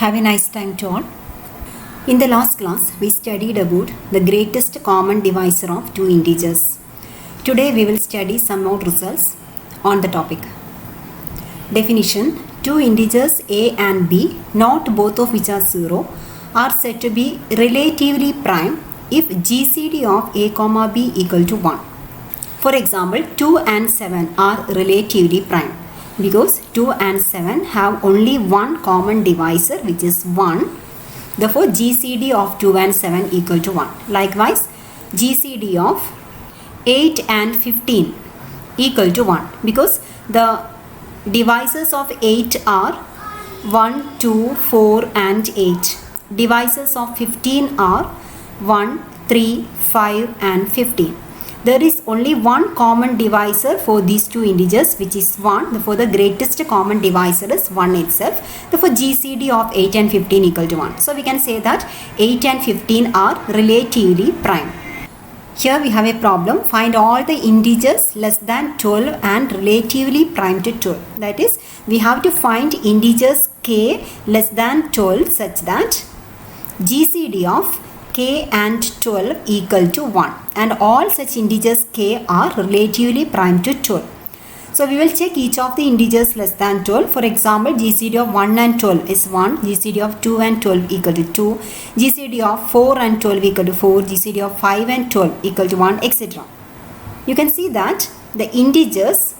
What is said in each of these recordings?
Have a nice time to all. In the last class, we studied about the greatest common divisor of two integers. Today, we will study some more results on the topic. Definition: two integers a and b, not both of which are 0, are said to be relatively prime if GCD of a comma b equal to 1. For example, 2 and 7 are relatively prime because 2 and 7 have only one common divisor, which is 1. Therefore, GCD of 2 and 7 equal to 1. Likewise, GCD of 8 and 15 equal to 1 because the divisors of 8 are 1, 2, 4 and 8. Divisors of 15 are 1, 3, 5 and 15. There is only one common divisor for these two integers, which is 1. Therefore, the greatest common divisor is 1 itself. Therefore, GCD of 8 and 15 equal to 1. So, we can say that 8 and 15 are relatively prime. Here we have a problem. Find all the integers less than 12 and relatively prime to 12. That is, we have to find integers k less than 12 such that GCD of k and 12 equal to 1, and all such integers k are relatively prime to 12. So we will check each of the integers less than 12. For example, GCD of 1 and 12 is 1, GCD of 2 and 12 equal to 2, GCD of 4 and 12 equal to 4, GCD of 5 and 12 equal to 1, etc. You can see that the integers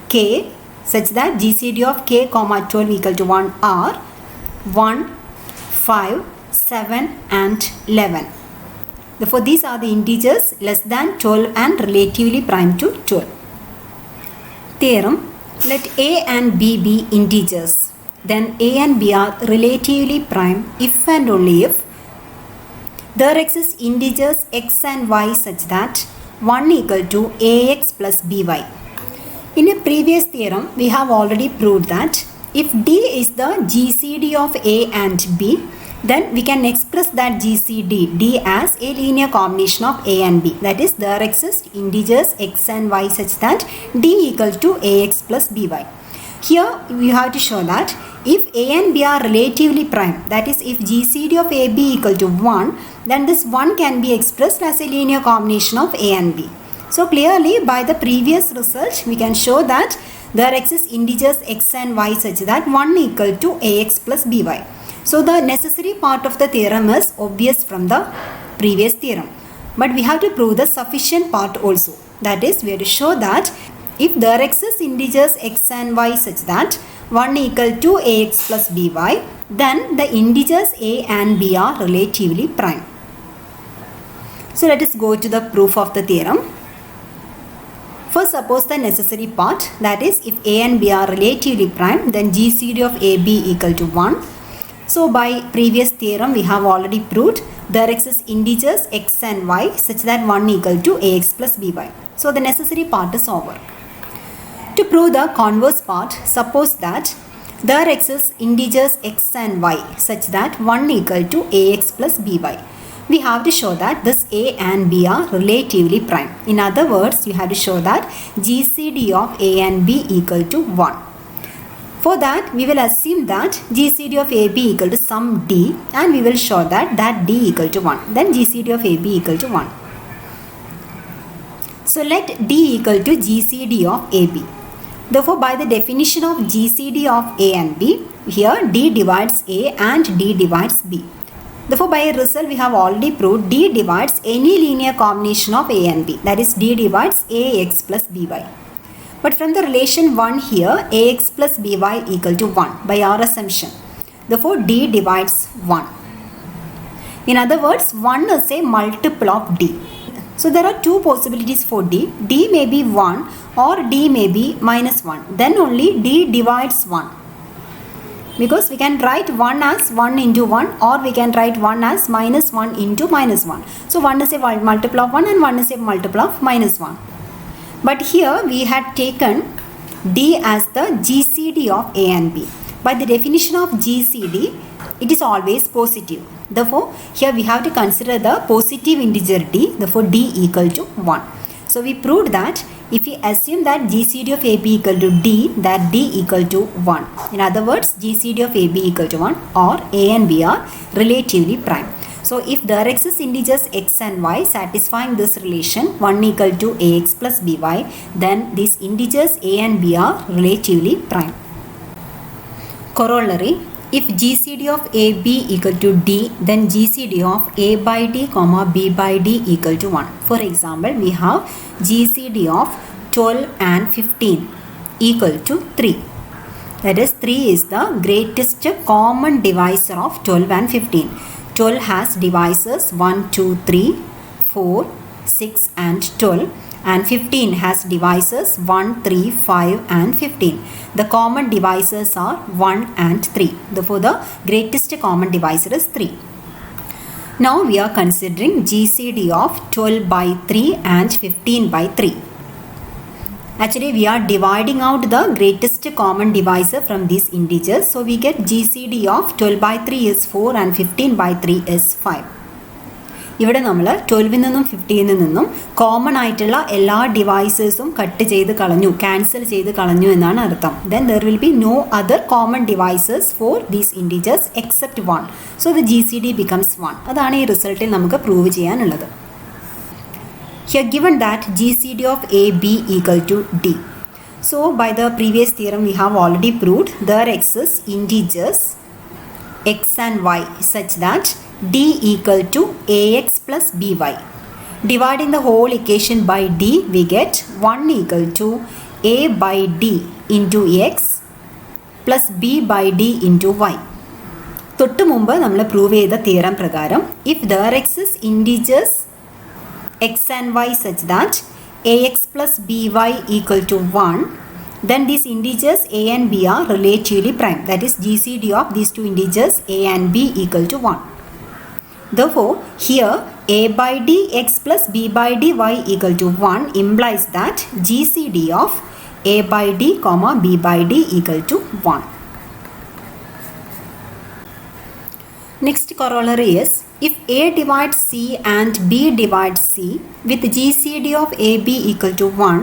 k such that GCD of k comma 12 equal to 1 are 1, 5, 7 and 11. Therefore, these are the integers less than 12 and relatively prime to 12. Theorem: let a and b be integers. Then a and b are relatively prime if and only if there exist integers x and y such that 1 equal to ax plus by. In a previous theorem, we have already proved that if d is the GCD of a and b, then we can express that GCD D as a linear combination of a and b. That is, there exist integers x and y such that d equal to ax plus by. Here we have to show that if a and b are relatively prime, that is, if GCD of a b equal to 1, then this 1 can be expressed as a linear combination of a and b. So clearly, by the previous result, we can show that there exist integers x and y such that 1 equal to ax plus by. So the necessary part of the theorem is obvious from the previous theorem. But we have to prove the sufficient part also. That is, we have to show that if there exist integers x and y such that 1 equal to ax plus by, then the integers a and b are relatively prime. So let us go to the proof of the theorem. First, suppose the necessary part, that is, if a and b are relatively prime, then GCD of ab equal to 1. So by previous theorem, we have already proved there exist integers x and y such that 1 equal to ax plus by. So the necessary part is over. To prove the converse part, suppose that there exist integers x and y such that 1 equal to ax plus by. We have to show that this a and b are relatively prime. In other words, you have to show that GCD of a and b equal to 1. For that, we will assume that GCD of AB equal to some D, and we will show that D equal to 1. Then GCD of AB equal to 1. So let D equal to GCD of AB. Therefore, by the definition of GCD of A and B, here D divides A and D divides B. Therefore, by a result, we have already proved D divides any linear combination of A and B. That is, D divides AX plus BY. But from the relation 1 here, ax plus by equal to 1 by our assumption. Therefore, d divides 1. In other words, 1 is a multiple of d. So, there are two possibilities for d. D may be 1 or d may be minus 1. Then only d divides 1. Because we can write 1 as 1 into 1, or we can write 1 as minus 1 into minus 1. So, 1 is a multiple of 1 and 1 is a multiple of minus 1. But here we had taken D as the GCD of A and B. By the definition of GCD, it is always positive. Therefore, here we have to consider the positive integer D. Therefore, D equal to 1. So, we proved that If we assume that GCD of AB equal to D, that D equal to 1. In other words, GCD of AB equal to 1 or A and B are relatively prime. So if there exists integers x and y satisfying this relation 1 equal to ax plus by, then these integers A and B are relatively prime. Corollary: if GCD of AB equal to D, then GCD of A by D, B by D equal to 1. For example, we have GCD of 12 and 15 equal to 3. That is, 3 is the greatest common divisor of 12 and 15. 12 has divisors 1, 2, 3, 4, 6 and 12. And 15 has divisors 1, 3, 5 and 15. The common divisors are 1 and 3. Therefore, the greatest common divisor is 3. Now we are considering GCD of 12 by 3 and 15 by 3. Actually, we are dividing out the greatest common divisor from these integers. So we get GCD of 12 by 3 is 4 and 15 by 3 is 5. ഇവിടെ നമ്മൾ 12 നിന്നും 15 നിന്നും common ആയിട്ടുള്ള എല്ലാ ഡിവൈസസും cut ചെയ്ത് കളഞ്ഞു, cancel ചെയ്ത് കളഞ്ഞു എന്നാണ് അർത്ഥം. Then there will be no other common divisors for these integers except 1. So the GCD becomes 1. അതാണ് ഈ റിസൾട്ടിൽ നമുക്ക് പ്രൂവ് ചെയ്യാനുള്ളത്. Here given that GCD of AB equal to D. So by the previous theorem we have already proved there exists integers x and y such that D equal to ax plus by. Dividing the whole equation by D, we get 1 equal to a by d into x plus b by d into y. തൊട്ട് മുമ്പ് നമ്മൾ prove ചെയ്ത theorem പ്രകാരം if there exists integers x and y such that ax plus by equal to 1, then these integers a and b are relatively prime. That is, GCD of these two integers a and b equal to 1. Therefore, here a by d x plus b by d y equal to 1 implies that GCD of a by d b by d equal to 1. Next corollary is, if a divides c and b divides c with GCD of ab equal to 1,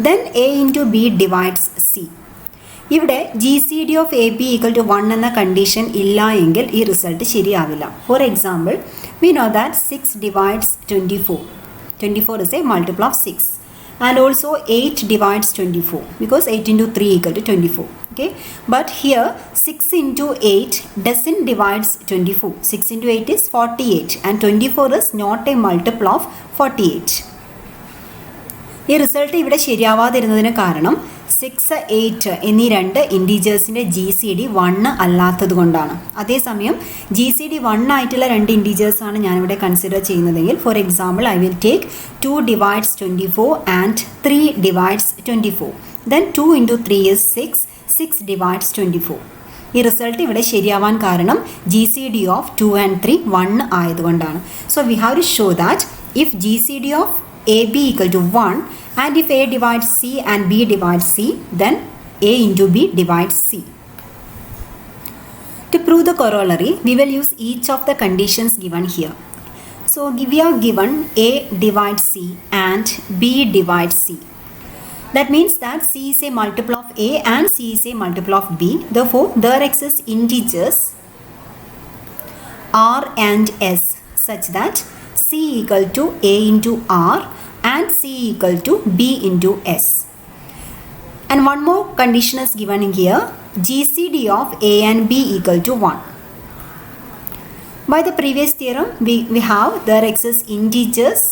then a into b divides c. ഇവിടെ GCD of AB equal to 1 എന്ന condition ഇല്ല എങ്കിൽ ഈ result ശരിയാവില്ല. For example, we know that 6 divides 24. 24 is a multiple of 6. And also 8 divides 24 because 8 into 3 equal to 24. Okay, but here 6 into 8 doesn't divides 24. 6 into 8 is 48 and 24 is not a multiple of 48. ഈ result ഇവിടെ ശരിയാവാതിരുന്നതിന് കാരണം 6, 8 എന്നീ രണ്ട് ഇൻറ്റീജേഴ്സിൻ്റെ GCD 1 അല്ലാത്തത് കൊണ്ടാണ്. അതേസമയം GCD 1 ആയിട്ടുള്ള രണ്ട് ഇൻറ്റീജേഴ്സാണ് ഞാനിവിടെ കൺസിഡർ ചെയ്യുന്നതെങ്കിൽ, for example I will take 2 divides 24 and 3 divides 24. Then 2 into 3 is 6. 6 divides 24. ഈ റിസൾട്ട് ഇവിടെ ശരിയാവാൻ കാരണം GCD of 2 and 3 1 ആയതുകൊണ്ടാണ്. So we have to show that if GCD of AB equal to 1 and if A divides C and B divides C, then A into B divides C. To prove the corollary, we will use each of the conditions given here. So we are given A divides C and B divides C. That means that C is a multiple of A and C is a multiple of B. Therefore, there exists integers R and S such that C equal to A into R and C equal to B into S. And one more condition is given here, GCD of A and B equal to 1. By the previous theorem, we have there exists integers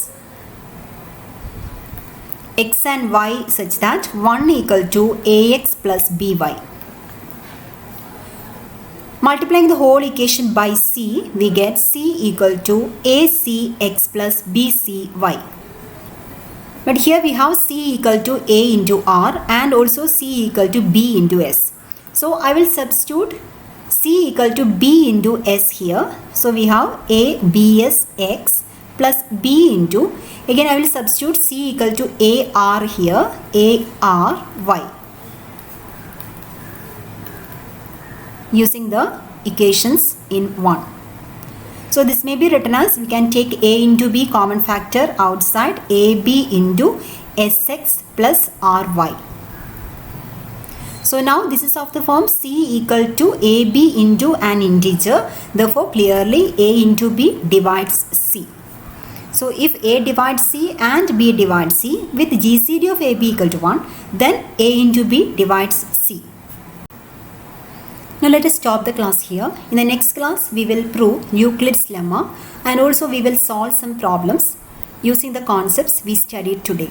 x and y such that 1 equal to ax plus by. Multiplying the whole equation by C, we get C equal to acx plus bcy. But here we have C equal to A into R and also C equal to B into S. So I will substitute C equal to B into S here. So we have A bs x plus B into, again I will substitute C equal to A R here, A R y. Using the equations in 1. So this may be written as, we can take A into B common factor outside, AB into Sx plus Ry. So now this is of the form C equal to AB into an integer. Therefore clearly A into B divides C. So if A divides C and B divides C with GCD of AB equal to 1, then A into B divides C. Now let us stop the class here. In the next class we will prove Euclid's lemma and also we will solve some problems using the concepts we studied today.